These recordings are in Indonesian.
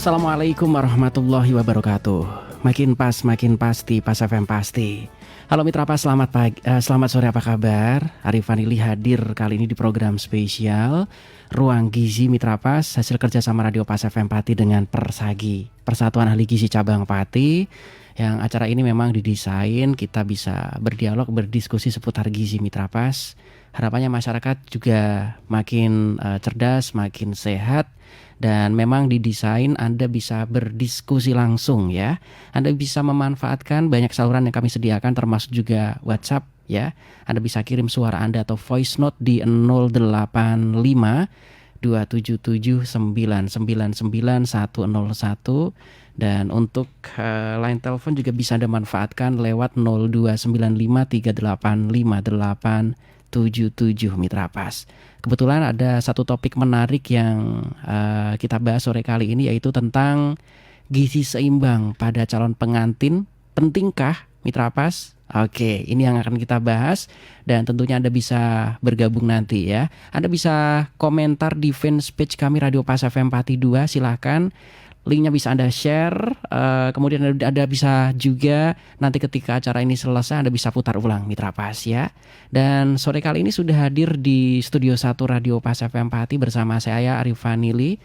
Assalamualaikum warahmatullahi wabarakatuh. Makin pas, makin pasti, Pas FM pasti. Halo Mitra Pas, selamat sore, apa kabar? Arif Vanili hadir kali ini di program spesial Ruang Gizi Mitra Pas, hasil kerjasama Radio Pas FM Pati dengan Persagi, Persatuan Ahli Gizi Cabang Pati. Yang acara ini memang didesain kita bisa berdialog, berdiskusi seputar gizi Mitra Pas. Harapannya masyarakat juga makin cerdas, makin sehat. Dan memang didesain Anda bisa berdiskusi langsung ya. Anda bisa memanfaatkan banyak saluran yang kami sediakan termasuk juga WhatsApp ya. Anda bisa kirim suara Anda atau voice note di 085 277 999 101. Dan untuk line telepon juga bisa Anda manfaatkan lewat 0295 3858 77 Mitra Pas. Kebetulan ada satu topik menarik yang kita bahas sore kali ini, yaitu tentang gizi seimbang pada calon pengantin. Pentingkah Mitra Pas? Oke, ini yang akan kita bahas dan tentunya Anda bisa bergabung nanti ya. Anda bisa komentar di fanpage kami Radio Pas FM Pati 2, silahkan. Linknya bisa Anda share, kemudian Anda bisa juga nanti ketika acara ini selesai Anda bisa putar ulang Mitra Pas ya. Dan sore kali ini sudah hadir di Studio 1 Radio Pas FM Pati bersama saya Arif Vanili,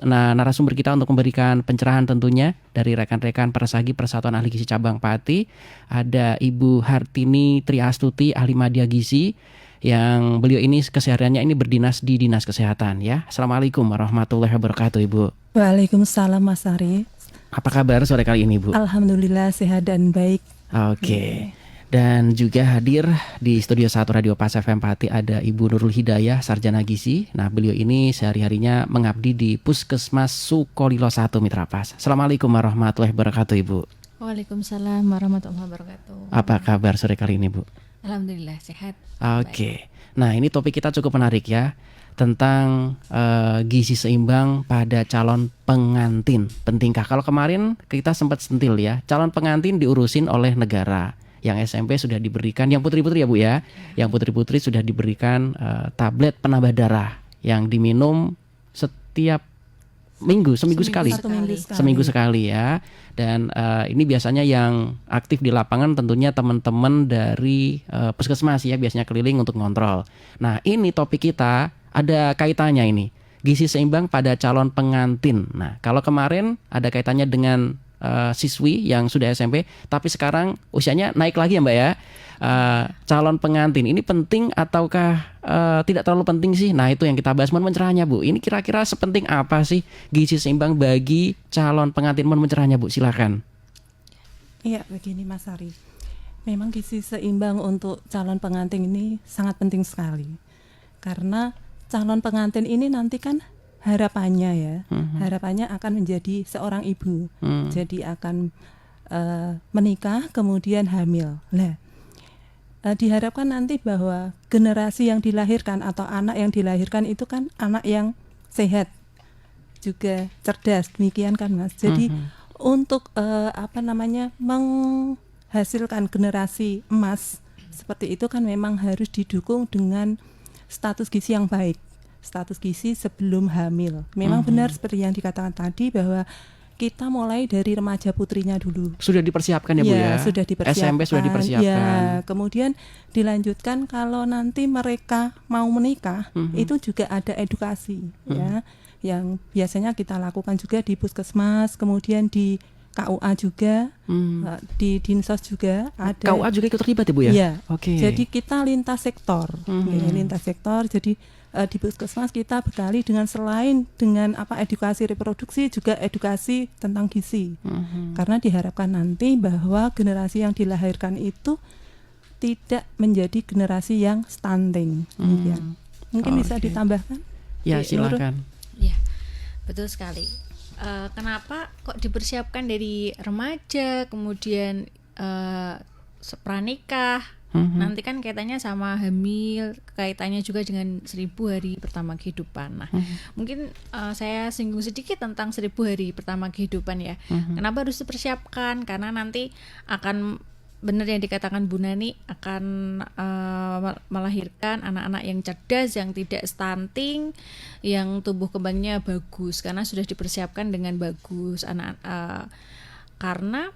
narasumber kita untuk memberikan pencerahan tentunya dari rekan-rekan Persagi, Persatuan Ahli Gizi Cabang Pati. Ada Ibu Hartini Triastuti, Ahli Madya Gizi, yang beliau ini kesehariannya ini berdinas di Dinas Kesehatan ya. Assalamualaikum warahmatullahi wabarakatuh Ibu. Waalaikumsalam Mas Ari. Apa kabar sore kali ini Bu? Alhamdulillah sehat dan baik. Oke. Dan juga hadir di Studio 1 Radio Pas FM Pati ada Ibu Nurul Hidayah, Sarjana Gizi. Nah beliau ini sehari-harinya mengabdi di Puskesmas Sukolilo 1 Mitra Pas. Assalamualaikum warahmatullahi wabarakatuh Ibu. Waalaikumsalam warahmatullahi wabarakatuh. Apa kabar sore kali ini Bu? Alhamdulillah sehat. Oke. Nah ini topik kita cukup menarik ya, tentang gizi seimbang pada calon pengantin. Pentingkah? Kalau kemarin kita sempat sentil ya, calon pengantin diurusin oleh negara. Yang SMP sudah diberikan, yang putri-putri ya Bu ya, yang putri-putri sudah diberikan tablet penambah darah yang diminum setiap seminggu sekali. Seminggu sekali ya. Dan ini biasanya yang aktif di lapangan tentunya teman-teman dari puskesmas ya, biasanya keliling untuk ngontrol. Nah ini topik kita ada kaitannya ini, gizi seimbang pada calon pengantin. Nah kalau kemarin ada kaitannya dengan siswi yang sudah SMP, tapi sekarang usianya naik lagi ya Mbak ya. Calon pengantin ini penting ataukah tidak terlalu penting sih? Nah itu yang kita bahas. Mohon mencerahnya Bu, ini kira-kira sepenting apa sih gizi seimbang bagi calon pengantin? Mohon mencerahnya Bu, silakan. Iya begini Mas Ari, memang gizi seimbang untuk calon pengantin ini sangat penting sekali. Karena calon pengantin ini nanti kan harapannya ya, harapannya akan menjadi seorang ibu. Jadi akan menikah kemudian hamil. Nah diharapkan nanti bahwa generasi yang dilahirkan atau anak yang dilahirkan itu kan anak yang sehat, juga cerdas, demikian kan Mas. Jadi untuk menghasilkan generasi emas seperti itu kan memang harus didukung dengan status gizi yang baik, status gizi sebelum hamil. Memang benar seperti yang dikatakan tadi bahwa kita mulai dari remaja putrinya dulu. Sudah dipersiapkan ya Bu ya? Sudah dipersiapkan. SMP sudah dipersiapkan. Ya, kemudian dilanjutkan kalau nanti mereka mau menikah, itu juga ada edukasi ya, yang biasanya kita lakukan juga di puskesmas, kemudian di KUA juga, di Dinsos juga ada. KUA juga ikut terlibat ya Bu ya? Iya. Oke. Jadi kita lintas sektor, lintas sektor. Jadi di puskesmas kita bekali dengan selain dengan edukasi reproduksi juga edukasi tentang gizi. Karena diharapkan nanti bahwa generasi yang dilahirkan itu tidak menjadi generasi yang stunting. Mungkin bisa ditambahkan? Ya silakan. Ya betul sekali. Kenapa kok dipersiapkan dari remaja, kemudian pranikah? Nanti kan kaitannya sama hamil, kaitannya juga dengan 1000 hari pertama kehidupan. Nah, mungkin saya singgung sedikit tentang 1000 hari pertama kehidupan ya. Kenapa harus dipersiapkan? Karena nanti akan benar yang dikatakan Bu Nani, akan melahirkan anak-anak yang cerdas, yang tidak stunting, yang tumbuh kembangnya bagus karena sudah dipersiapkan dengan bagus karena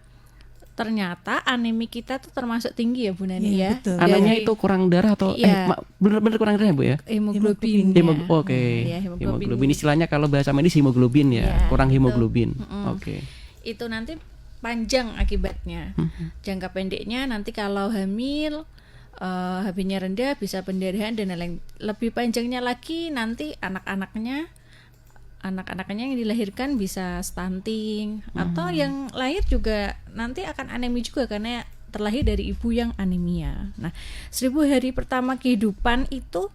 ternyata anemi kita tuh termasuk tinggi ya Bu Nani Iya, ya. betul. Anemia itu kurang darah atau Iya. bener-bener kurang darah ya Bu ya? Hemoglobin. Oke. Ya, Hemoglobin istilahnya kalau bahasa medis hemoglobin ya, Ya, kurang betul. hemoglobin. Oke. Itu nanti panjang akibatnya. Jangka pendeknya nanti kalau hamil HB-nya rendah bisa pendarahan dan lain-lain. Lebih panjangnya lagi nanti anak-anaknya yang dilahirkan bisa stunting atau yang lahir juga nanti akan anemi juga karena terlahir dari ibu yang anemia. Nah, 1000 hari pertama kehidupan itu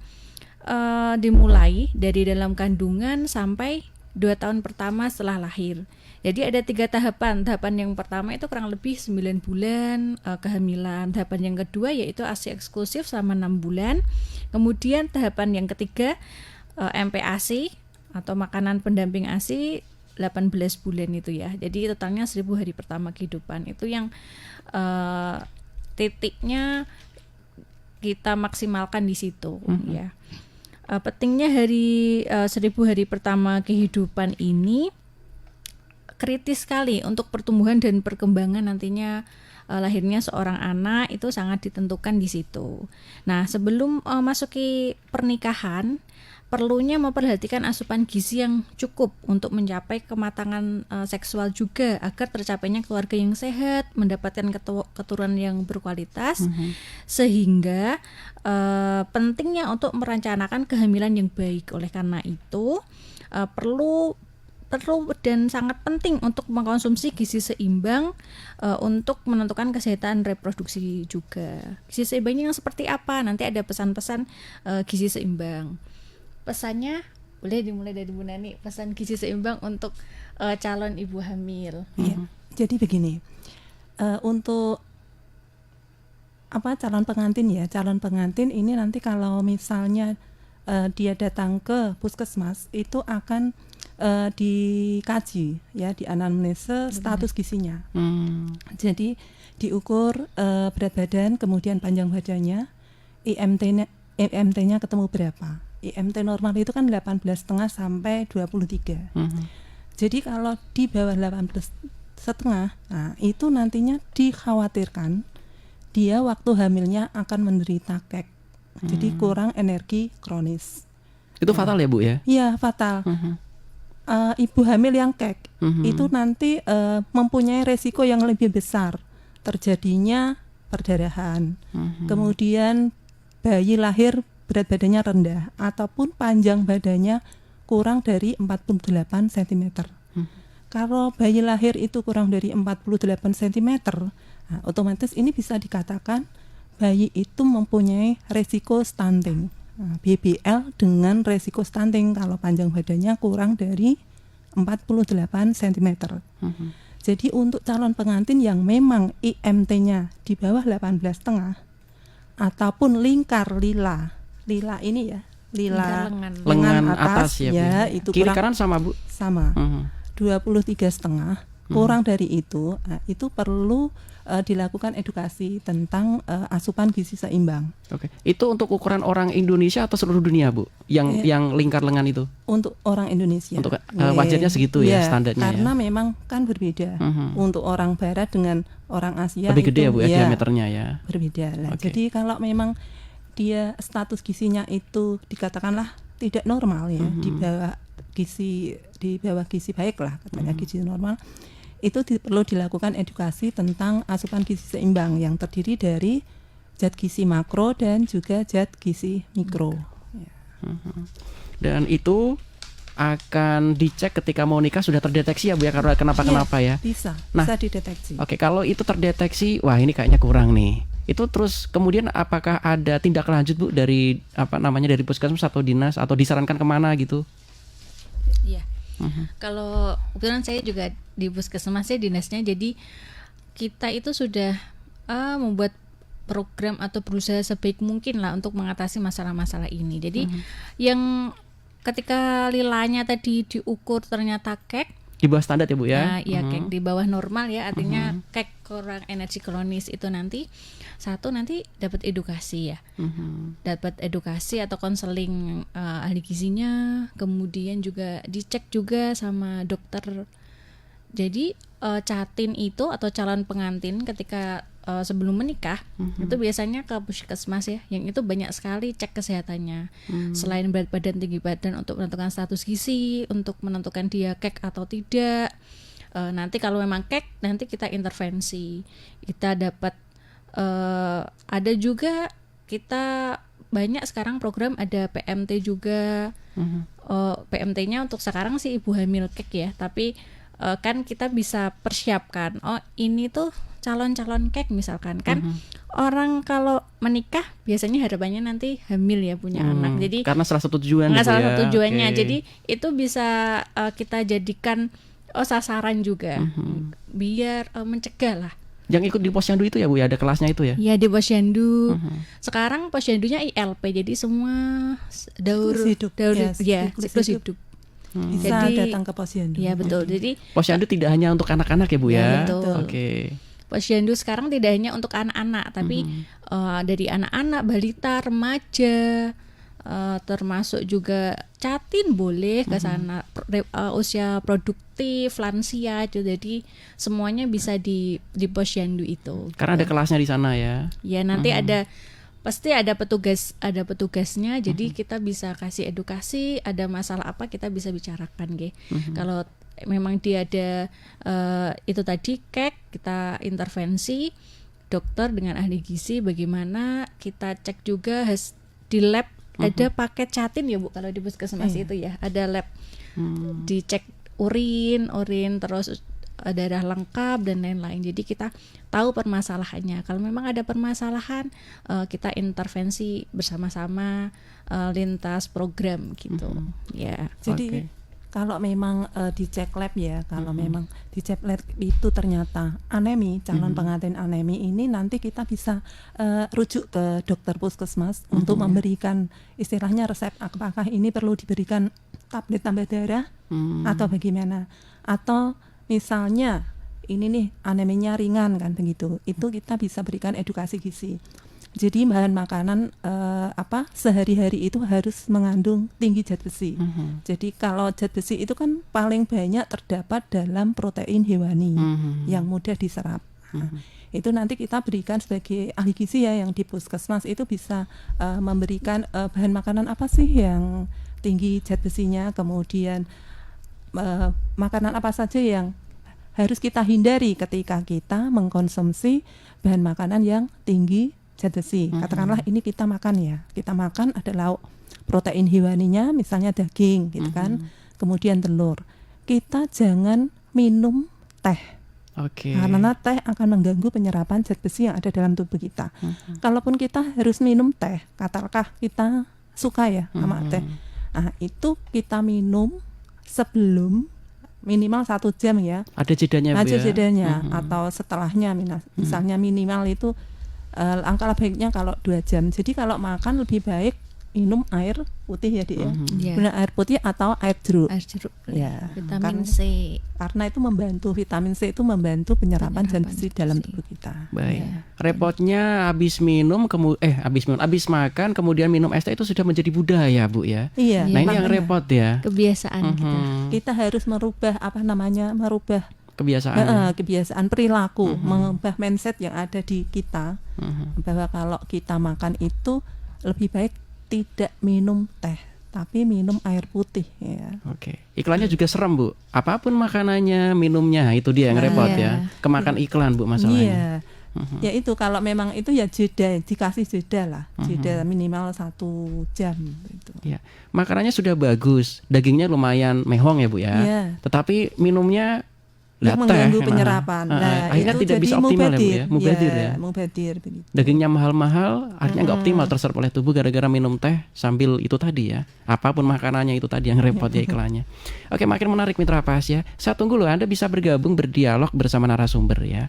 dimulai dari dalam kandungan sampai 2 tahun pertama setelah lahir. Jadi ada 3 tahapan. Tahapan yang pertama itu kurang lebih 9 bulan kehamilan. Tahapan yang kedua yaitu ASI eksklusif selama 6 bulan. Kemudian tahapan yang ketiga MPASI atau makanan pendamping ASI 18 bulan itu ya. Jadi totalnya 1000 hari pertama kehidupan. Itu yang titiknya kita maksimalkan di situ ya. Pentingnya 1000 hari pertama kehidupan ini kritis sekali untuk pertumbuhan dan perkembangan nantinya lahirnya seorang anak itu sangat ditentukan di situ. Nah, sebelum masuki pernikahan perlunya memperhatikan asupan gizi yang cukup untuk mencapai kematangan seksual juga agar tercapainya keluarga yang sehat, mendapatkan keturunan yang berkualitas, sehingga pentingnya untuk merencanakan kehamilan yang baik. Oleh karena itu perlu dan sangat penting untuk mengkonsumsi gizi seimbang untuk menentukan kesehatan reproduksi juga. Gizi seimbangnya yang seperti apa? Nanti ada pesan-pesan gizi seimbang. Pesannya boleh dimulai dari Bu Nani, pesan gizi seimbang untuk calon ibu hamil. Ya. Jadi begini, untuk calon pengantin ini nanti kalau misalnya dia datang ke puskesmas itu akan dikaji ya, di anamnese status gizinya. Jadi diukur berat badan, kemudian panjang badannya, IMT-nya ketemu berapa. IMT normal itu kan 18,5 sampai 23. Jadi kalau di bawah 18,5, nah itu nantinya dikhawatirkan dia waktu hamilnya akan menderita kek. Jadi kurang energi kronis. Itu fatal ya Bu ya? Iya, fatal. Ibu hamil yang kek itu nanti mempunyai resiko yang lebih besar terjadinya perdarahan. Kemudian bayi lahir berat badannya rendah ataupun panjang badannya kurang dari 48 cm. Kalau bayi lahir itu kurang dari 48 cm, nah, otomatis ini bisa dikatakan bayi itu mempunyai resiko stunting. BBL dengan resiko stunting kalau panjang badannya kurang dari 48 cm. Jadi untuk calon pengantin yang memang IMT-nya di bawah 18,5 ataupun lingkar lila ini ya, lengan atas ya, Bu. itu Kiri kurang, kanan sama Bu? sama 23,5 kurang dari itu, nah, itu perlu dilakukan edukasi tentang asupan gizi seimbang. Oke. Itu untuk ukuran orang Indonesia atau seluruh dunia Bu? Yang lingkar lengan itu? Untuk orang Indonesia. Untuk wajarnya segitu ya standarnya karena ya. memang kan berbeda. Untuk orang Barat dengan orang Asia lebih gede itu, ya Bu ya, diameternya ya. Berbeda lah. Oke. Jadi kalau memang dia status gizinya itu dikatakanlah tidak normal ya, di bawah gizi baik lah katanya, gizi normal, itu perlu dilakukan edukasi tentang asupan gizi seimbang yang terdiri dari zat gizi makro dan juga zat gizi mikro. Dan itu akan dicek ketika mau nikah sudah terdeteksi ya Bu ya, karena kenapa ya? Bisa dideteksi. Oke, kalau itu terdeteksi, wah ini kayaknya kurang nih. Itu terus kemudian apakah ada tindak lanjut Bu dari dari puskesmas atau dinas, atau disarankan kemana gitu? Iya. Kalau kebetulan saya juga di puskesmas ya dinasnya, jadi kita itu sudah membuat program atau berusaha sebaik mungkin lah untuk mengatasi masalah-masalah ini. Jadi yang ketika lilanya tadi diukur ternyata kek, Di bawah standar ya Bu ya. Nah, iya kek di bawah normal ya, artinya kek kurang energi kronis itu nanti dapat edukasi ya. Dapat edukasi atau konseling ahli gizinya, kemudian juga dicek juga sama dokter. Jadi catin itu atau calon pengantin ketika sebelum menikah itu biasanya ke puskesmas ya, yang itu banyak sekali cek kesehatannya. Selain berat badan, tinggi badan untuk menentukan status gizi, untuk menentukan dia kek atau tidak. Nanti kalau memang kek, nanti kita intervensi. Kita dapat ada juga, kita banyak sekarang program ada PMT juga. PMT-nya untuk sekarang sih ibu hamil kek ya, tapi kan kita bisa persiapkan. Oh ini tuh calon-calon kek misalkan kan. Orang kalau menikah biasanya harapannya nanti hamil ya, punya anak. Jadi karena salah satu tujuan. Salah satu tujuannya. Okay. Jadi itu bisa kita jadikan sasaran juga, biar mencegah lah. Yang ikut di posyandu itu ya Bu ya, ada kelasnya itu ya? Ya di posyandu. Sekarang posyandunya ILP, jadi semua siklus hidup. Bisa Jadi, datang ke posyandu. Ya betul. Jadi posyandu tidak hanya untuk anak-anak ya Bu ya? Ya, betul. Oke. Posyandu sekarang tidak hanya untuk anak-anak, tapi dari anak-anak, balita, remaja, termasuk juga catin boleh ke sana, usia produktif, lansia, jadi semuanya bisa di posyandu itu. Karena ada kelasnya di sana ya. Ya nanti pasti ada petugasnya, jadi kita bisa kasih edukasi, ada masalah apa kita bisa bicarakan Kalau memang dia ada itu tadi kek, kita intervensi dokter dengan ahli gizi, bagaimana kita cek juga di lab. Ada paket catin ya Bu kalau di puskesmas itu ya, ada lab dicek urin terus darah lengkap dan lain-lain. Jadi kita tahu permasalahannya. Kalau memang ada permasalahan, kita intervensi bersama-sama lintas program gitu. Ya. Jadi kalau memang dicek lab ya, kalau memang dicek lab itu ternyata anemi, calon pengantin anemi ini, nanti kita bisa rujuk ke dokter puskesmas untuk memberikan istilahnya resep, apakah ini perlu diberikan tablet tambah darah atau bagaimana, atau misalnya ini nih aneminya ringan kan begitu, itu kita bisa berikan edukasi gizi. Jadi bahan makanan sehari-hari itu harus mengandung tinggi zat besi. Jadi kalau zat besi itu kan paling banyak terdapat dalam protein hewani yang mudah diserap. Itu nanti kita berikan sebagai ahli gizi ya, yang di puskesmas itu bisa memberikan bahan makanan apa sih yang tinggi zat besinya, kemudian makanan apa saja yang harus kita hindari ketika kita mengkonsumsi bahan makanan yang tinggi zat besi. Katakanlah ini kita makan ya, kita makan ada lauk protein hewaninya misalnya daging gitu kan, kemudian telur. Kita jangan minum teh. Karena teh akan mengganggu penyerapan zat besi yang ada dalam tubuh kita. Kalaupun kita harus minum teh, katakanlah kita suka ya sama teh, nah itu kita minum sebelum minimal 1 jam ya. Ada jedanya Bu ya? Ada jedanya, atau setelahnya misalnya minimal itu angka baiknya kalau 2 jam. Jadi kalau makan lebih baik minum air putih ya Dik ya. Benar, air putih atau air jeruk. Air jeruk. Ya. Vitamin C. Karena itu membantu, vitamin C itu membantu penyerapan zat besi dalam tubuh kita. Baik. Ya. Repotnya habis makan kemudian minum es teh itu sudah menjadi budaya Bu ya. Iya. Nah ini yang repot ya. Kebiasaan kita. Kita harus merubah kebiasaan perilaku, mengubah mindset yang ada di kita, bahwa kalau kita makan itu lebih baik tidak minum teh, tapi minum air putih ya. Oke. Iklannya juga serem Bu. Apapun makanannya, minumnya, itu dia yang repot ya. Kemakan iklan Bu masalahnya. Iya. Ya itu kalau memang itu ya jeda, dikasih jeda lah, jeda minimal 1 jam gitu. Ya. Makanannya sudah bagus, dagingnya lumayan mehong ya Bu ya. Iya. Tetapi minumnya mengganggu penyerapan. Akhirnya itu tidak bisa optimal ya Bu ya. Mubadir begitu. Dagingnya mahal-mahal, artinya nggak optimal terserap oleh tubuh gara-gara minum teh sambil itu tadi ya. Apapun makanannya itu tadi yang repot ya iklannya. Oke, makin menarik Mitra Pas ya. Saya tunggu loh, Anda bisa bergabung berdialog bersama narasumber ya.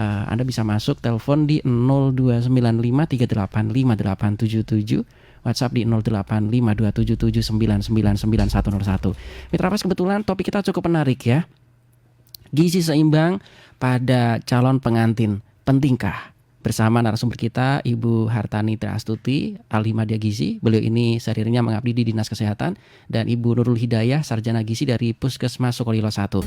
Anda bisa masuk telepon di 0295385877, WhatsApp di 085277999101. Mitra Pas, kebetulan topik kita cukup menarik ya. Gizi seimbang pada calon pengantin pentingkah? Bersama narasumber kita Ibu Hartani Triastuti, ahli media gizi. Beliau ini sehari-harinya mengabdi di Dinas Kesehatan, dan Ibu Nurul Hidayah, sarjana gizi dari Puskesmas Sukolilo 1.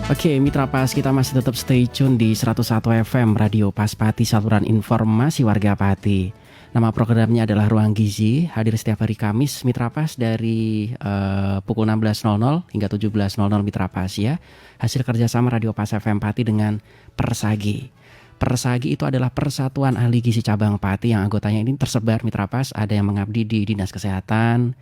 Oke, Mitra Pas, kita masih tetap stay tune di 101 FM Radio Pas Pati, saluran informasi warga Pati. Nama programnya adalah Ruang Gizi, hadir setiap hari Kamis Mitra Pas dari pukul 16.00 hingga 17.00 Mitra Pas ya. Hasil kerjasama Radio Pas FM Pati dengan Persagi. Persagi itu adalah Persatuan Ahli Gizi Cabang Pati yang anggotanya ini tersebar Mitra Pas. Ada yang mengabdi di Dinas Kesehatan,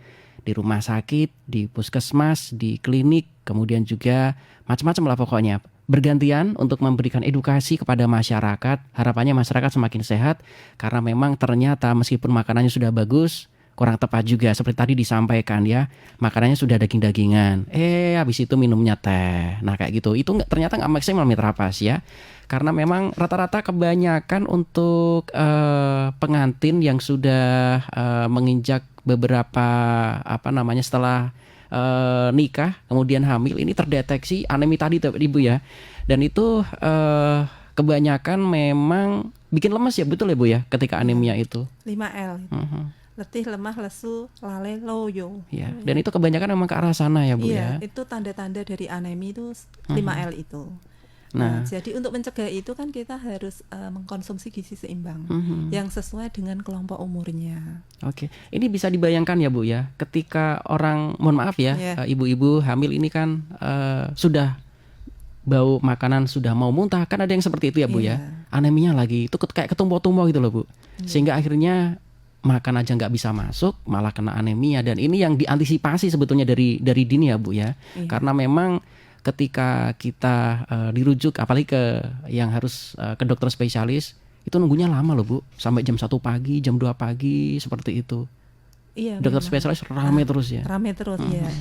di rumah sakit, di puskesmas, di klinik, kemudian juga macam-macam lah pokoknya. Bergantian untuk memberikan edukasi kepada masyarakat. Harapannya masyarakat semakin sehat, karena memang ternyata meskipun makanannya sudah bagus, kurang tepat juga seperti tadi disampaikan ya, makanannya sudah daging-dagingan, habis itu minumnya teh. Nah kayak gitu, itu ternyata nggak maksimal Mitra Pas ya, karena memang rata-rata kebanyakan untuk pengantin yang sudah menginjak beberapa setelah nikah kemudian hamil, ini terdeteksi anemi tadi Ibu ya, dan itu kebanyakan memang bikin lemes ya, betul ya Bu ya, ketika anemia itu 5L itu. Letih, lemah, lesu, lalai, loyo. Ya, dan itu kebanyakan memang ke arah sana ya Bu ya. Iya, itu tanda-tanda dari anemi itu 5L itu. Nah, jadi untuk mencegah itu kan kita harus mengkonsumsi gizi seimbang yang sesuai dengan kelompok umurnya. Oke, ini bisa dibayangkan ya Bu ya, ketika orang, mohon maaf ya, ibu-ibu hamil ini kan sudah bau makanan sudah mau muntah, kan ada yang seperti itu ya Bu ya. Aneminya lagi, itu kayak ketumpuk-tumpuk gitu loh Bu. Sehingga akhirnya makan aja nggak bisa masuk, malah kena anemia, dan ini yang diantisipasi sebetulnya dari dini ya Bu ya. Karena memang ketika kita dirujuk, apalagi ke yang harus ke dokter spesialis, itu nunggunya lama loh Bu, sampai jam 1 pagi, jam 2 pagi seperti itu. Iya, dokter spesialis rame terus ya. Rame terus ya.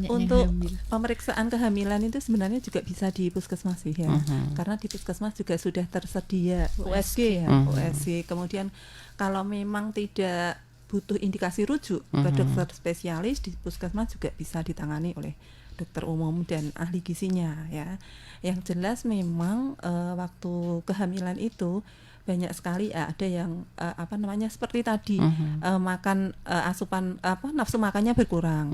Untuk pemeriksaan kehamilan itu sebenarnya juga bisa di puskesmas sih ya, karena di puskesmas juga sudah tersedia USG ya, USG. Kemudian kalau memang tidak butuh indikasi rujuk ke dokter spesialis, di puskesmas juga bisa ditangani oleh dokter umum dan ahli gizinya ya. Yang jelas memang waktu kehamilan itu banyak sekali ada yang seperti tadi makan asupan nafsu makannya berkurang.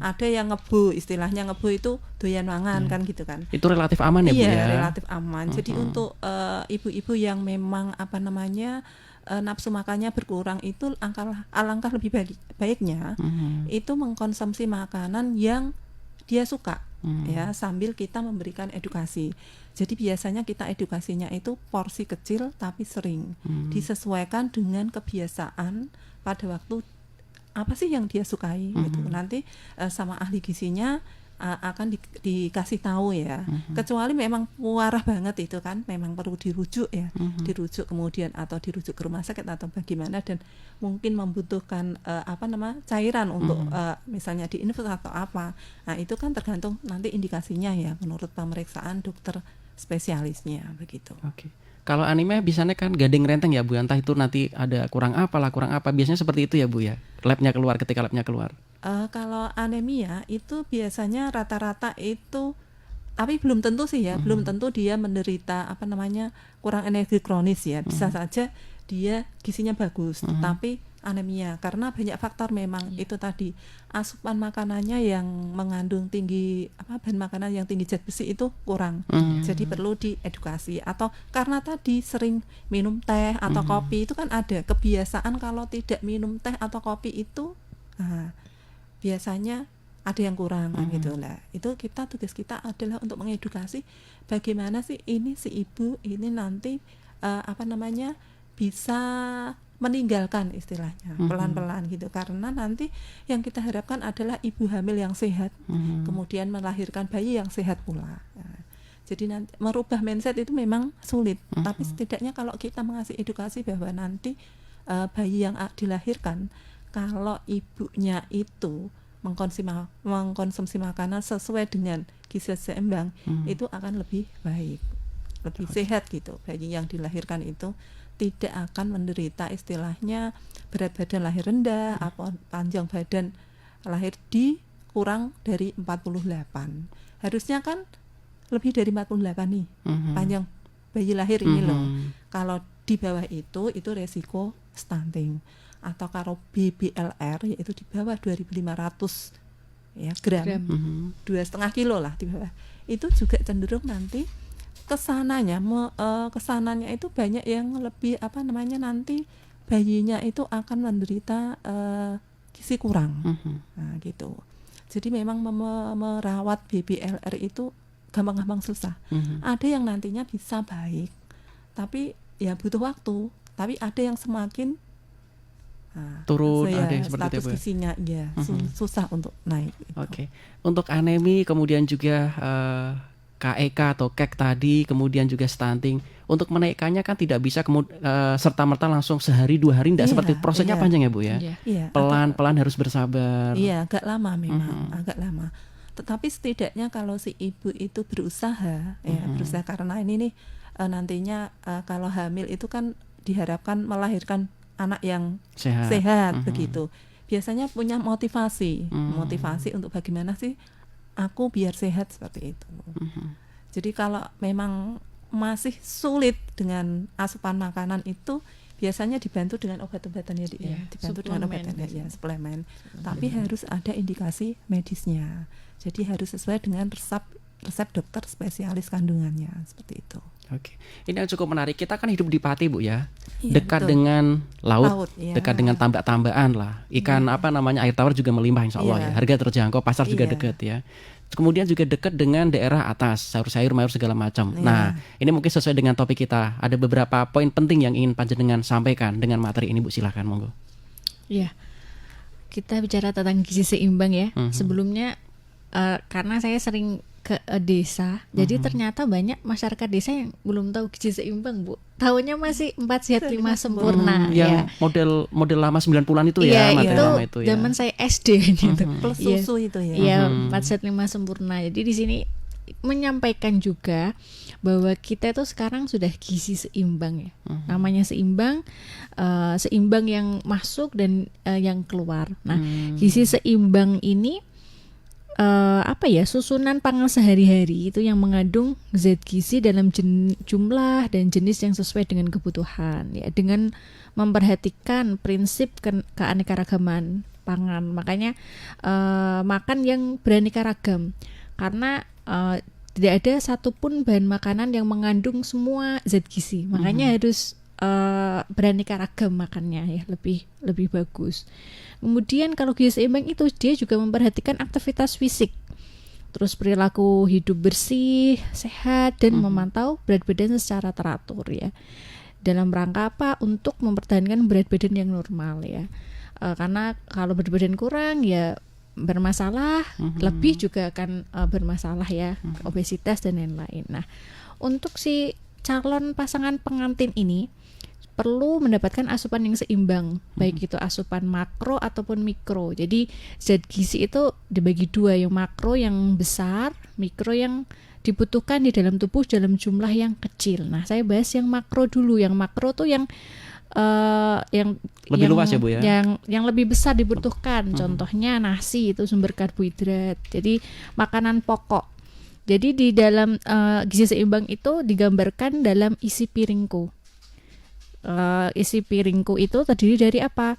Ada yang ngebu, istilahnya ngebu itu doyan mangan kan gitu kan. Itu relatif aman ya Bu ya. Iya, relatif aman. Jadi untuk ibu-ibu yang memang nafsu makannya berkurang itu alangkah lebih baiknya itu mengkonsumsi makanan yang dia suka ya, sambil kita memberikan edukasi. Jadi biasanya kita edukasinya itu porsi kecil tapi sering, disesuaikan dengan kebiasaan pada waktu apa sih yang dia sukai gitu. Nanti sama ahli gizinya akan dikasih tahu ya. Kecuali memang parah banget itu kan, memang perlu dirujuk ya, dirujuk kemudian atau dirujuk ke rumah sakit atau bagaimana, dan mungkin membutuhkan cairan untuk misalnya diinfus atau apa. Nah itu kan tergantung nanti indikasinya ya, menurut pemeriksaan dokter spesialisnya begitu. Oke. Kalau anemia biasanya kan gading renteng ya Bu, entah itu nanti ada kurang apa, biasanya seperti itu ya Bu ya, ketika labnya keluar. Kalau anemia itu biasanya rata-rata itu, tapi belum tentu sih ya, belum tentu dia menderita kurang energi kronis ya. Bisa saja dia gizinya bagus, tapi anemia karena banyak faktor memang itu tadi, asupan makanannya yang mengandung tinggi bahan makanan yang tinggi zat besi itu kurang. Jadi perlu diedukasi, atau karena tadi sering minum teh atau kopi, itu kan ada kebiasaan kalau tidak minum teh atau kopi itu biasanya ada yang kurang gitu lah. Itu tugas kita adalah untuk mengedukasi bagaimana sih ini si ibu ini nanti bisa meninggalkan istilahnya pelan-pelan gitu, karena nanti yang kita harapkan adalah ibu hamil yang sehat, kemudian melahirkan bayi yang sehat pula. Jadi nanti merubah mindset itu memang sulit, tapi setidaknya kalau kita mengasih edukasi bahwa nanti bayi yang dilahirkan, kalau ibunya itu mengkonsumsi makanan sesuai dengan gizi seimbang, itu akan lebih baik, lebih sehat gitu. Bayi yang dilahirkan itu tidak akan menderita istilahnya berat badan lahir rendah, panjang badan lahir di kurang dari 48. Harusnya kan lebih dari 48 nih panjang bayi lahir ini loh. Kalau di bawah itu resiko stunting. Atau kalau BBLR yaitu di bawah 2.500 ya gram. 2,5 kilo lah di bawah. Itu juga cenderung nanti kesananya itu banyak yang lebih nanti bayinya itu akan menderita gizi kurang. Nah, gitu. Jadi memang merawat BBLR itu gampang-gampang susah. Ada yang nantinya bisa baik, tapi ya butuh waktu. Tapi ada yang semakin turun, ya, ada yang seperti status itu. gizinya ya susah untuk naik. Oke. Untuk anemi kemudian juga KEK atau KEK tadi, kemudian juga stunting. Untuk menaikkannya kan tidak bisa serta-merta langsung sehari 2 hari, tidak seperti prosesnya panjang ya Bu ya. Iya. Pelan-pelan harus bersabar. Iya, agak lama memang, agak lama. Tetapi setidaknya kalau si ibu itu berusaha, berusaha karena ini nih nantinya kalau hamil itu kan diharapkan melahirkan anak yang sehat begitu. Biasanya punya motivasi untuk bagaimana sih aku biar sehat seperti itu. Jadi kalau memang masih sulit dengan asupan makanan itu biasanya dibantu dengan obat-obatan dibantu dengan obat suplemen. Tapi harus ada indikasi medisnya. Jadi harus sesuai dengan resep dokter spesialis kandungannya seperti itu. Oke, ini yang cukup menarik. Kita kan hidup di Pati Bu ya, Iya, dekat betul. dengan laut, Iya. dekat dengan tambak-tambakan lah. Ikan air tawar juga melimpah insya Allah ya. Harga terjangkau, pasar juga dekat ya. Kemudian juga dekat dengan daerah atas, sayur-sayur, mayur segala macam. Nah, ini mungkin sesuai dengan topik kita. Ada beberapa poin penting yang ingin panjenengan sampaikan dengan materi ini Bu, silakan monggo. Iya, kita bicara tentang gizi seimbang ya. Sebelumnya karena saya sering ke desa, jadi ternyata banyak masyarakat desa yang belum tahu gizi seimbang Bu. Taunya masih 4 sehat 5 sempurna. Yang model lama 90-an itu ya, materi lama itu ya. Zaman saya SD gitu. Plus susu itu ya. Iya, 4 sehat 5 sempurna. Jadi di sini menyampaikan juga bahwa kita itu sekarang sudah gizi seimbang ya. Namanya seimbang, seimbang yang masuk dan yang keluar. Nah, gizi seimbang ini susunan pangan sehari-hari itu yang mengandung zat gizi dalam jumlah dan jenis yang sesuai dengan kebutuhan ya, dengan memperhatikan prinsip keanekaragaman pangan. Makanya makan yang beraneka ragam, karena tidak ada satupun bahan makanan yang mengandung semua zat gizi. Makanya harus beraneka ragam makannya ya, lebih bagus. Kemudian kalau gizi seimbang itu dia juga memperhatikan aktivitas fisik, terus perilaku hidup bersih, sehat, dan memantau berat badan secara teratur ya. Dalam rangka apa? Untuk mempertahankan berat badan yang normal ya. Karena kalau berat badan kurang ya bermasalah, lebih juga akan bermasalah ya, obesitas dan lain-lain. Nah, untuk si calon pasangan pengantin ini perlu mendapatkan asupan yang seimbang, baik itu asupan makro ataupun mikro. Jadi zat gizi itu dibagi 2, yang makro yang besar, mikro yang dibutuhkan di dalam tubuh dalam jumlah yang kecil. Nah, saya bahas yang makro dulu. Yang makro tuh yang lebih luas ya Bu ya. Yang lebih besar dibutuhkan. Contohnya nasi itu sumber karbohidrat. Jadi makanan pokok. Jadi di dalam gizi seimbang itu digambarkan dalam isi piringku. Isi piringku itu terdiri dari apa?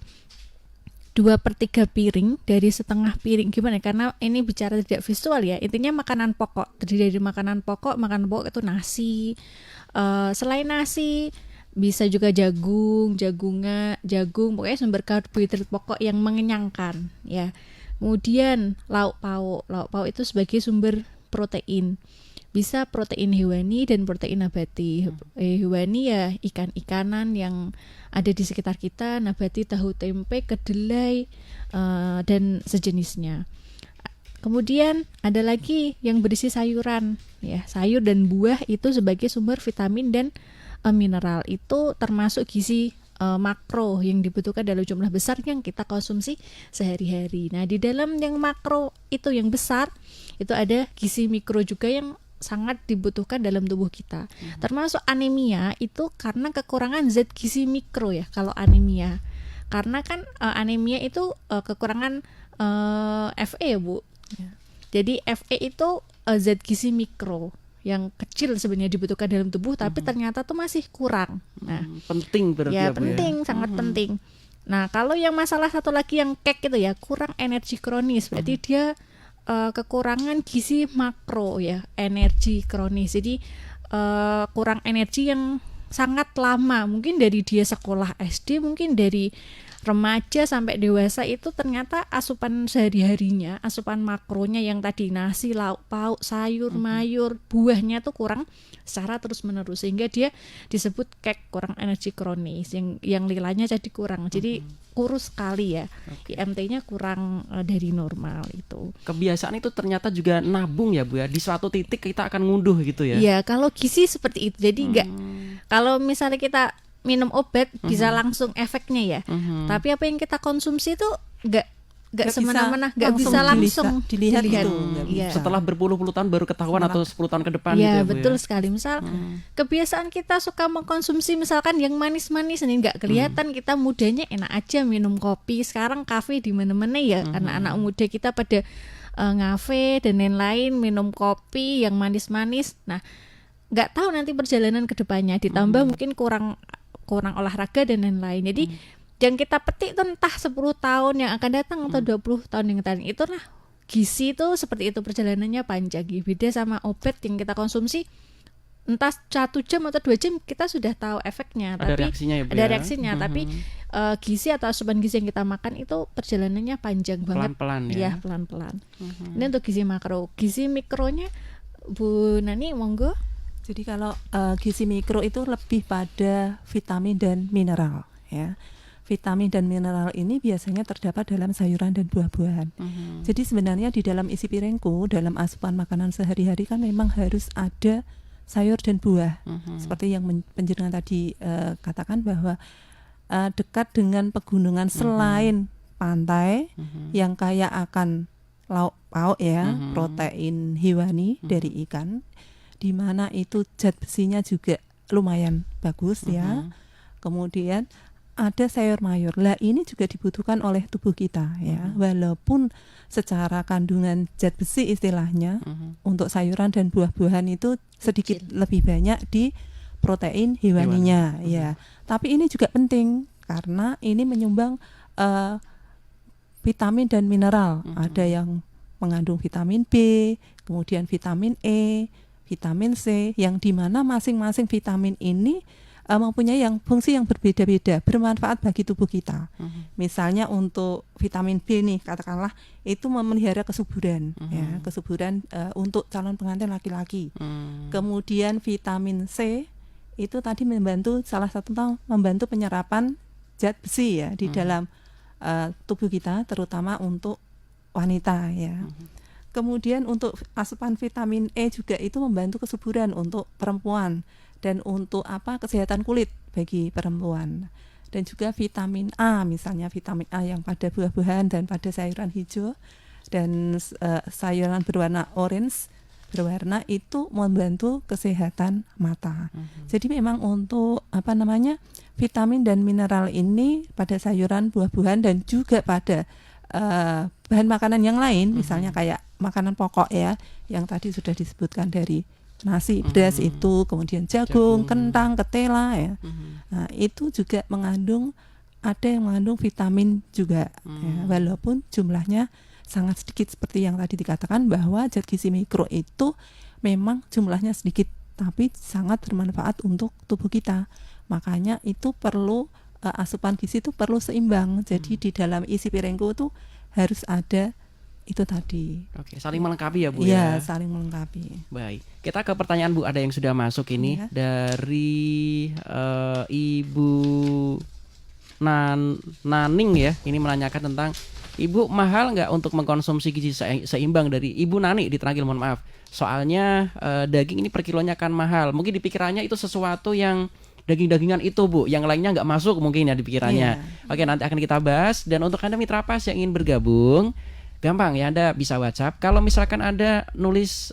2/3 piring dari setengah piring. Gimana? Karena ini bicara tidak visual ya. Intinya makanan pokok, terdiri dari makanan pokok itu nasi. Selain nasi bisa juga jagung, pokoknya sumber karbohidrat pokok yang mengenyangkan ya. Kemudian lauk pauk itu sebagai sumber protein. Bisa protein hewani dan protein nabati. Hewani ya ikan-ikanan yang ada di sekitar kita, nabati tahu tempe, kedelai, dan sejenisnya. Kemudian ada lagi yang berisi sayuran ya, sayur dan buah itu sebagai sumber vitamin dan mineral. Itu termasuk gizi makro yang dibutuhkan dalam jumlah besar yang kita konsumsi sehari-hari. Nah, di dalam yang makro itu yang besar, itu ada gizi mikro juga yang sangat dibutuhkan dalam tubuh kita. Termasuk anemia itu karena kekurangan zat gizi mikro ya. Kalau anemia, karena kan anemia itu kekurangan Fe ya Bu, Jadi Fe itu zat gizi mikro yang kecil sebenarnya dibutuhkan dalam tubuh, tapi ternyata tuh masih kurang. Nah, Penting berarti ya ya, Bu, ya? penting, sangat penting. Nah, kalau yang masalah satu lagi yang kek itu ya kurang energi kronis, berarti dia kekurangan gizi makro ya, energi kronis. Jadi kurang energi yang sangat lama, mungkin dari dia sekolah SD, mungkin dari remaja sampai dewasa itu ternyata asupan sehari-harinya, asupan makronya yang tadi nasi, lauk pauk, sayur, mayur, buahnya tuh kurang secara terus-menerus, sehingga dia disebut kek, kurang energi kronis, yang nilainya jadi kurang. Jadi kurus sekali ya. IMT-nya kurang dari normal itu. Kebiasaan itu ternyata juga nabung ya, Bu ya. Di suatu titik kita akan ngunduh gitu ya. Iya, kalau gizi seperti itu. Jadi enggak, kalau misalnya kita minum obat bisa langsung efeknya ya. Tapi apa yang kita konsumsi itu enggak semena-mena, enggak bisa langsung dilihat itu, nggak Iya. bisa. Setelah berpuluh-puluh tahun baru ketahuan atau 10 tahun ke depan gitu Ya ya, Bu betul ya. sekali. Misal kebiasaan kita suka mengkonsumsi misalkan yang manis-manis ini nggak kelihatan, kita mudanya enak aja minum kopi. Sekarang kafe di mana-mana ya, anak-anak muda kita pada ngafe dan lain-lain, minum kopi yang manis-manis. Nah, nggak tahu nanti perjalanan ke depannya, ditambah mungkin kurang olahraga dan lain-lain. Jadi yang kita petik itu entah 10 tahun yang akan datang atau 20 tahun yang datang, itu nah gizi itu seperti itu, perjalanannya panjang. Beda sama obat yang kita konsumsi entah 1 jam atau 2 jam kita sudah tahu efeknya, Ada tapi reaksinya ya, Bu ada ya? reaksinya, tapi gizi atau asupan gizi yang kita makan itu perjalanannya panjang banget. Pelan-pelan ya. Iya, pelan-pelan. Ini untuk gizi makro. Gizi mikronya Bu Nani monggo. Jadi kalau gizi mikro itu lebih pada vitamin dan mineral ya. Vitamin dan mineral ini biasanya terdapat dalam sayuran dan buah-buahan. Jadi sebenarnya di dalam isi piringku, dalam asupan makanan sehari-hari kan memang harus ada sayur dan buah. Seperti yang penjenengan tadi katakan bahwa dekat dengan pegunungan selain pantai yang kaya akan lauk pauk ya, protein hewani dari ikan, di mana itu zat besinya juga lumayan bagus ya. Kemudian ada sayur mayur. Lah ini juga dibutuhkan oleh tubuh kita ya. Walaupun secara kandungan zat besi istilahnya untuk sayuran dan buah-buahan itu sedikit lebih banyak di protein hewaninya ya. Tapi ini juga penting karena ini menyumbang vitamin dan mineral. Ada yang mengandung vitamin B, kemudian vitamin E, vitamin C, yang dimana masing-masing vitamin ini mempunyai yang fungsi yang berbeda-beda, bermanfaat bagi tubuh kita. Misalnya untuk vitamin B nih, katakanlah itu memelihara kesuburan, ya, kesuburan untuk calon pengantin laki-laki. Kemudian vitamin C itu tadi membantu, salah satu membantu penyerapan zat besi ya di dalam tubuh kita, terutama untuk wanita ya. Kemudian untuk asupan vitamin E juga itu membantu kesuburan untuk perempuan dan untuk kesehatan kulit bagi perempuan. Dan juga vitamin A, misalnya vitamin A yang pada buah-buahan dan pada sayuran hijau dan sayuran berwarna orange berwarna itu membantu kesehatan mata. Jadi memang untuk vitamin dan mineral ini pada sayuran, buah-buahan dan juga pada bahan makanan yang lain, misalnya kayak makanan pokok ya, yang tadi sudah disebutkan dari nasi, beras itu, kemudian jagung, kentang, ketela ya. Nah, itu juga ada yang mengandung vitamin juga ya, walaupun jumlahnya sangat sedikit seperti yang tadi dikatakan bahwa zat gizi mikro itu memang jumlahnya sedikit tapi sangat bermanfaat untuk tubuh kita. Makanya itu perlu asupan gizi itu perlu seimbang. Jadi di dalam isi piringku itu harus ada itu tadi. Oke, saling melengkapi ya, Bu Iya, ya. saling melengkapi. Baik, kita ke pertanyaan Bu, ada yang sudah masuk ini dari Ibu Naning ya. Ini menanyakan tentang Ibu, mahal nggak untuk mengkonsumsi gizi seimbang, dari Ibu Nani di Tragil, mohon maaf. Soalnya daging ini per kilonya kan mahal. Mungkin di pikirannya itu sesuatu yang daging-dagingan itu, Bu, yang lainnya nggak masuk mungkin ya di pikirannya. Oke, nanti akan kita bahas. Dan untuk Anda mitra pas yang ingin bergabung, Gampang ya, Anda bisa WhatsApp. Kalau misalkan Anda nulis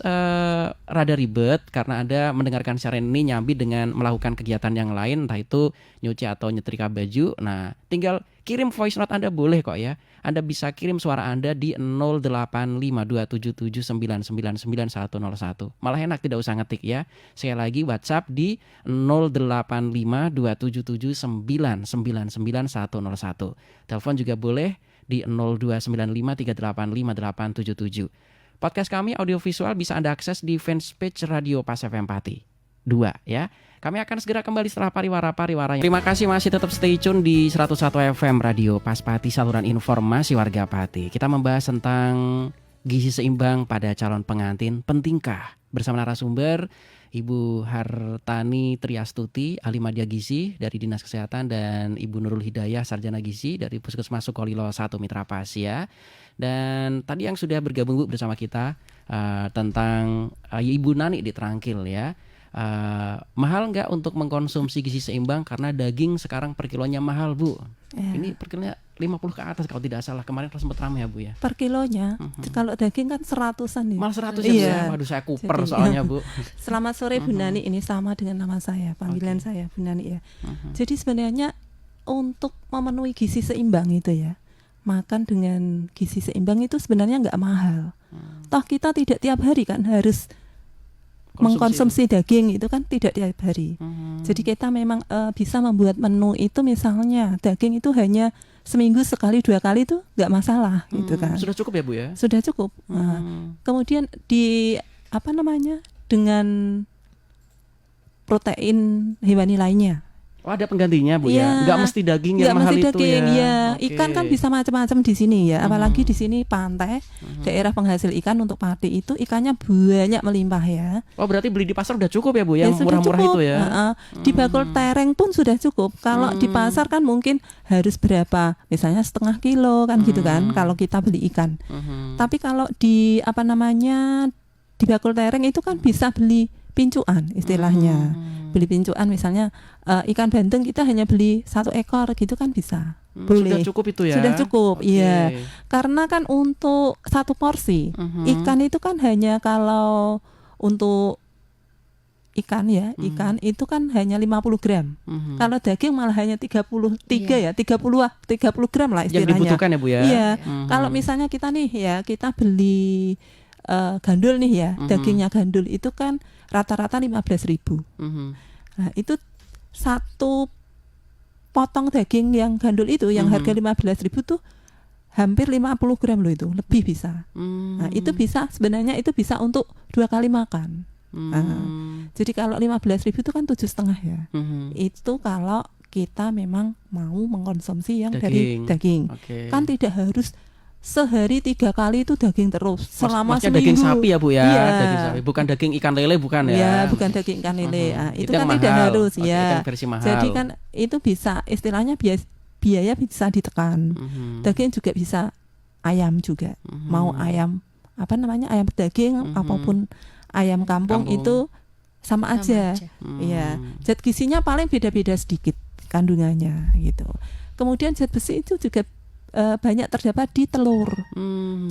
rada ribet karena Anda mendengarkan siaran ini nyambi dengan melakukan kegiatan yang lain, entah itu nyuci atau nyetrika baju. Nah, tinggal kirim voice note Anda boleh kok ya. Anda bisa kirim suara Anda di 085277999101. Malah enak, tidak usah ngetik ya. Sekali lagi WhatsApp di 085277999101. Telepon juga boleh di 0295385877. Podcast kami audiovisual bisa Anda akses di fanpage Radio Pas FM Pati 2 ya. Kami akan segera kembali setelah pariwara-pariwara. Terima kasih masih tetap stay tune di 101 FM Radio Pas Pati, saluran informasi warga Pati. Kita membahas tentang gizi seimbang pada calon pengantin, pentingkah? Bersama narasumber Ibu Hartani Triastuti, ahli media gizi dari Dinas Kesehatan, dan Ibu Nurul Hidayah, sarjana gizi dari Puskesmas Sukolilo 1 Mitra Pas ya. Dan tadi yang sudah bergabung Bu bersama kita tentang Ibu Nani di Trangkil ya. Mahal nggak untuk mengkonsumsi gizi seimbang karena daging sekarang per kilonya mahal Bu. Ini per kilonya 50 ke atas kalau tidak salah. Kemarin sempat ramai ya Bu ya. Per kilonya, kalau daging kan 100-an ya. Malah 100 ya Bu ya. Waduh, saya kuper Jadi, soalnya Bu. Selamat sore Bu Nani, ini sama dengan nama saya, panggilan saya Bu Nani ya. Jadi sebenarnya untuk memenuhi gizi seimbang itu ya, makan dengan gizi seimbang itu sebenarnya nggak mahal. Toh kita tidak tiap hari kan harus mengkonsumsi daging, itu kan tidak tiap hari. Jadi kita memang bisa membuat menu itu, misalnya daging itu hanya seminggu sekali 2 kali itu nggak masalah gitu kan. Sudah cukup ya Bu ya? Sudah cukup. Kemudian dengan protein hewani lainnya. Oh, ada penggantinya Bu ya? Nggak mesti daging yang mahal itu daging, ya? Okay. Ikan kan bisa macam-macam di sini ya. Apalagi di sini pantai, daerah penghasil ikan untuk Pati itu ikannya banyak melimpah ya. Oh, berarti beli di pasar udah cukup ya Bu? Yang murah-murah itu ya? Di bakul tereng pun sudah cukup. Kalau di pasar kan mungkin harus berapa? Misalnya 0,5 kilo kan gitu kan kalau kita beli ikan. Tapi kalau di di bakul tereng itu kan bisa beli pincuan istilahnya. Beli pincuan misalnya ikan bandeng kita hanya beli 1 ekor gitu kan bisa. Boleh. Sudah cukup itu ya? Sudah cukup, iya. Karena kan untuk 1 porsi ikan itu kan hanya, kalau untuk ikan ya, ikan itu kan hanya 50 gram. Kalau daging malah hanya 33 ya, 30 gram lah istilahnya. Yang dibutuhkan ya Bu ya? Iya. Kalau misalnya kita nih ya, kita beli gandul nih ya, dagingnya gandul itu kan rata-rata 15.000. Nah, itu 1 potong daging yang gandul itu yang harga 15.000 tuh hampir 50 gram loh, itu lebih bisa. Nah, itu bisa, sebenarnya itu bisa untuk 2 kali makan. Jadi kalau 15.000 itu kan 7,5 ya. Itu kalau kita memang mau mengkonsumsi yang dari daging. Kan tidak harus sehari 3 kali itu daging terus selama seminggu. Daging sapi ya Bu ya? Iya. Daging sapi, bukan daging ikan lele, bukan ya? Iya, bukan daging ikan lele. Itu kan mahal. tidak harus ya. Ikan versi mahal. Jadi kan itu bisa, istilahnya biaya bisa ditekan. Daging juga bisa, ayam juga. Mau ayam ayam berdaging apapun ayam kampung itu sama aja. Iya. Zat gizinya paling beda-beda sedikit kandungannya gitu. Kemudian zat besi itu juga banyak terdapat di telur.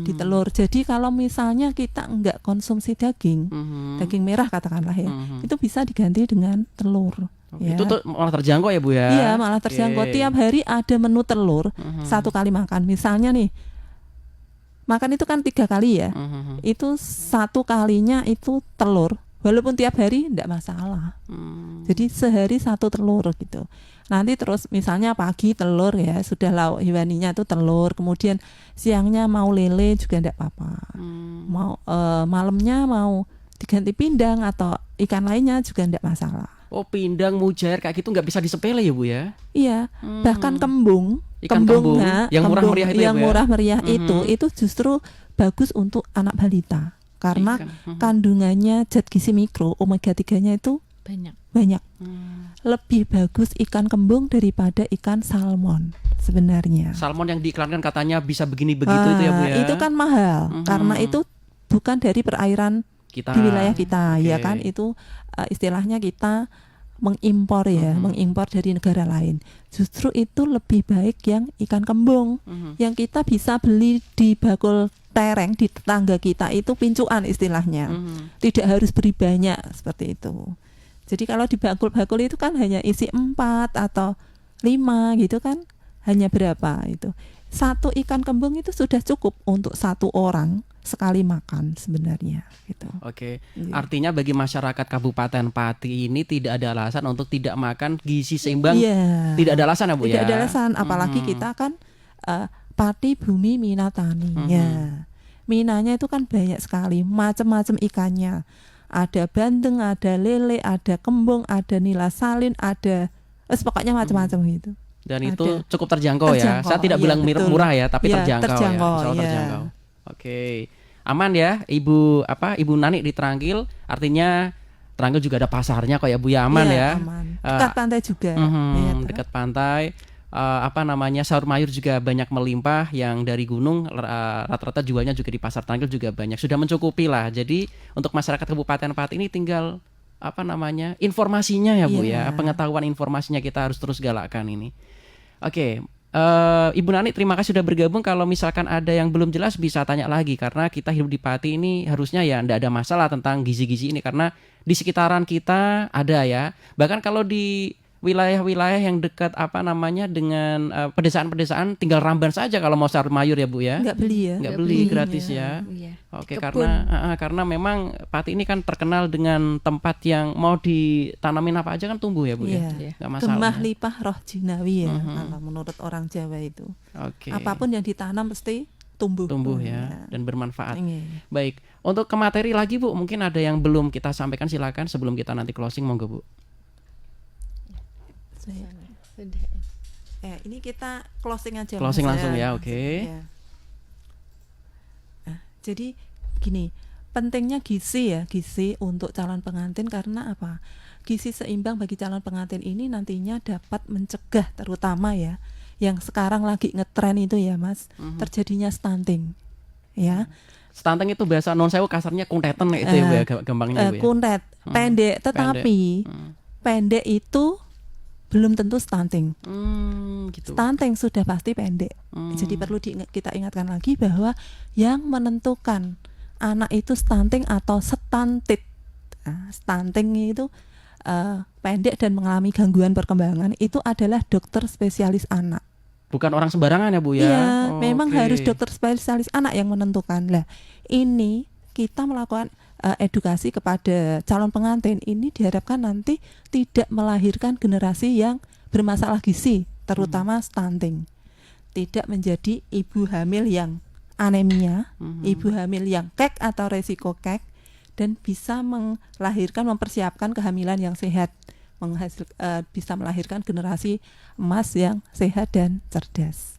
Di telur. Jadi kalau misalnya kita enggak konsumsi daging, daging merah katakanlah ya, itu bisa diganti dengan telur. Ya. Itu tuh malah terjangkau ya Bu ya? Iya, malah terjangkau. Tiap hari ada menu telur, 1 kali makan. Misalnya nih, makan itu kan 3 kali ya. Itu 1 kalinya itu telur. Walaupun tiap hari enggak masalah. Jadi sehari 1 telur gitu. Nanti terus misalnya pagi telur ya, sudah lauk hewaninya itu telur. Kemudian siangnya mau lele juga enggak apa-apa. Mau malamnya mau diganti pindang atau ikan lainnya juga enggak masalah. Oh, pindang, mujair kayak gitu nggak bisa disepele ya Bu ya? Iya, bahkan kembung, ikan kembung yang murah meriah itu yang murah meriah itu justru bagus untuk anak balita karena kandungannya zat gizi mikro omega 3-nya itu banyak. Lebih bagus ikan kembung daripada ikan salmon sebenarnya. Salmon yang diiklankan katanya bisa begini begitu itu ya Bu ya? Itu kan mahal karena itu bukan dari perairan kita, di wilayah kita ya kan, itu istilahnya kita mengimpor ya, mengimpor dari negara lain. Justru itu lebih baik yang ikan kembung yang kita bisa beli di bakul tereng di tetangga kita itu pincuan istilahnya. Tidak harus beri banyak seperti itu. Jadi kalau di bakul-bakul itu kan hanya isi 4 atau 5 gitu kan, hanya berapa itu. Satu ikan kembung itu sudah cukup untuk 1 orang sekali makan sebenarnya gitu. Oke, Iya. artinya bagi masyarakat Kabupaten Pati ini tidak ada alasan untuk tidak makan gizi seimbang. Iya. Tidak ada alasan ya Bu Tidak ya? ada alasan, apalagi kita kan Pati bumi Minatani. Ya. Minanya itu kan banyak sekali, macam-macam ikannya. Ada bandeng, ada lele, ada kembung, ada nila salin, ada pokoknya macam-macam gitu. Dan Ada. itu cukup terjangkau ya. Terjangkau, Saya tidak iya, bilang betul. murah ya, tapi Iya, terjangkau, terjangkau, ya. Insya Allah iya. terjangkau. Oke, aman ya, Ibu Nani di Tranggil. Artinya Tranggil juga ada pasarnya kok ya Bu ya, aman Iya, ya. aman. Dekat pantai juga. Iya, toh. Dekat pantai. Sayur mayur juga banyak melimpah, yang dari gunung rata-rata jualnya juga di pasar Tranggil juga banyak, sudah mencukupi lah. Jadi untuk masyarakat Kabupaten Pati ini tinggal informasinya ya Bu ya, Iya. pengetahuan informasinya kita harus terus galakkan ini. Oke, Ibu Nani terima kasih sudah bergabung. Kalau misalkan ada yang belum jelas bisa tanya lagi, karena kita hidup di Pati ini harusnya ya tidak ada masalah tentang gizi-gizi ini, karena di sekitaran kita ada ya. Bahkan kalau di wilayah-wilayah yang dekat dengan pedesaan-pedesaan tinggal ramban saja kalau mau sayur mayur ya Bu ya. Nggak beli ya. Nggak beli, gratis ya. Iya. Oke, Kebun. karena memang Pati ini kan terkenal dengan tempat yang mau ditanamin apa aja kan tumbuh ya Bu ya. Iya. Nggak masalah. Gemah lipah roh jinawi ya, kalau menurut orang Jawa itu. Oke. Apapun yang ditanam pasti tumbuh. Tumbuh ya dan bermanfaat. Iya. Baik, untuk ke materi lagi Bu, mungkin ada yang belum kita sampaikan, silakan sebelum kita nanti closing, monggo Bu. Sudah. Ini kita closing aja. Closing Mas, langsung ya, oke. Ya. Nah, jadi gini, pentingnya gizi untuk calon pengantin karena apa? Gizi seimbang bagi calon pengantin ini nantinya dapat mencegah, terutama ya, yang sekarang lagi ngetren itu ya Mas, terjadinya stunting. Ya. Stunting itu bahasa non sewu kasarnya kuntetan itu ya Bu ya, gampangnya Bu ya. Kuntet, pendek, tetapi pendek itu belum tentu stunting. Gitu. Stunting sudah pasti pendek. Jadi perlu kita ingatkan lagi bahwa yang menentukan anak itu stunting atau stunted. Stunting itu pendek dan mengalami gangguan perkembangan itu adalah dokter spesialis anak. Bukan orang sembarangan ya Bu ya. Iya, memang Oke. harus dokter spesialis anak yang menentukan. Lah, ini kita melakukan edukasi kepada calon pengantin ini diharapkan nanti tidak melahirkan generasi yang bermasalah gizi, terutama stunting. Tidak menjadi ibu hamil yang anemia, ibu hamil yang kek atau resiko kek, dan bisa mempersiapkan kehamilan yang sehat, bisa melahirkan generasi emas yang sehat dan cerdas.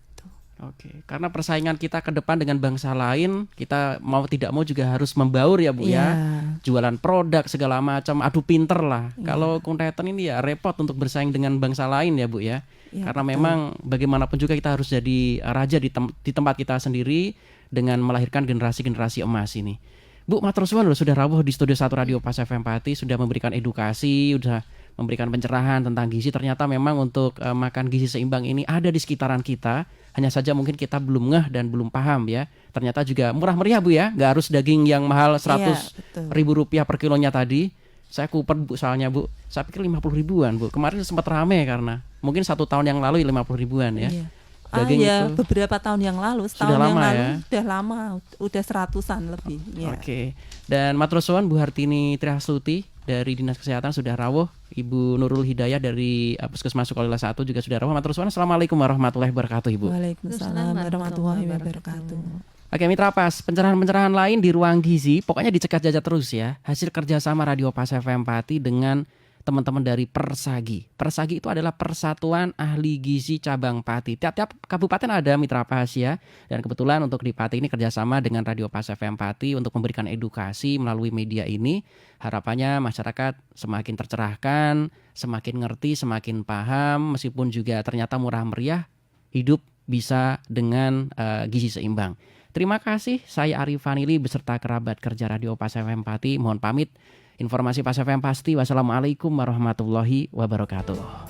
Oke, karena persaingan kita ke depan dengan bangsa lain, kita mau tidak mau juga harus membaur ya Bu ya. Jualan produk segala macam, adu pinter lah. Kalau kuntetan ini ya repot untuk bersaing dengan bangsa lain ya Bu ya. Karena betul. memang bagaimanapun juga kita harus jadi raja di tempat kita sendiri dengan melahirkan generasi-generasi emas ini. Bu, matur suwun loh, sudah rawuh di studio 1 Radio Pas FM Pati, sudah memberikan edukasi, sudah memberikan pencerahan tentang gizi. Ternyata memang untuk makan gizi seimbang ini ada di sekitaran kita. Hanya saja mungkin kita belum ngeh dan belum paham ya. Ternyata juga murah meriah Bu ya. Nggak harus daging yang mahal 100.000 rupiah per kilonya tadi. Saya kuper Bu soalnya Bu. Saya pikir 50 ribuan Bu. Kemarin sempat rame karena mungkin 1 tahun yang lalu 50 ribuan ya. Iya. Daging itu Beberapa tahun yang lalu, setahun sudah yang lama lalu ya? Sudah lama, udah 100-an lebih. Ya. Oke. Dan matur suwun Bu Hartini Trihasuti dari Dinas Kesehatan sudah rawuh. Ibu Nurul Hidayah dari Puskesmas Sukolila 1 juga sudah rawuh. Matur suwun. Assalamualaikum warahmatullahi wabarakatuh Ibu. Waalaikumsalam warahmatullahi wabarakatuh. Oke Mitra Pas, pencerahan-pencerahan lain di ruang gizi pokoknya dicekat jaja terus ya. Hasil kerjasama Radio Pas FM Pati dengan teman-teman dari Persagi. Persagi itu adalah Persatuan Ahli Gizi Cabang Pati. Tiap-tiap kabupaten ada Mitra Pas ya. Dan kebetulan untuk di Pati ini kerjasama dengan Radio Pas FM Pati untuk memberikan edukasi melalui media ini. Harapannya masyarakat semakin tercerahkan, semakin ngerti, semakin paham. Meskipun juga ternyata murah meriah, hidup bisa dengan gizi seimbang. Terima kasih, saya Arif Vanili beserta kerabat kerja Radio Pas FM Pati. Mohon pamit. Informasi Pas FM pasti. Wassalamualaikum warahmatullahi wabarakatuh.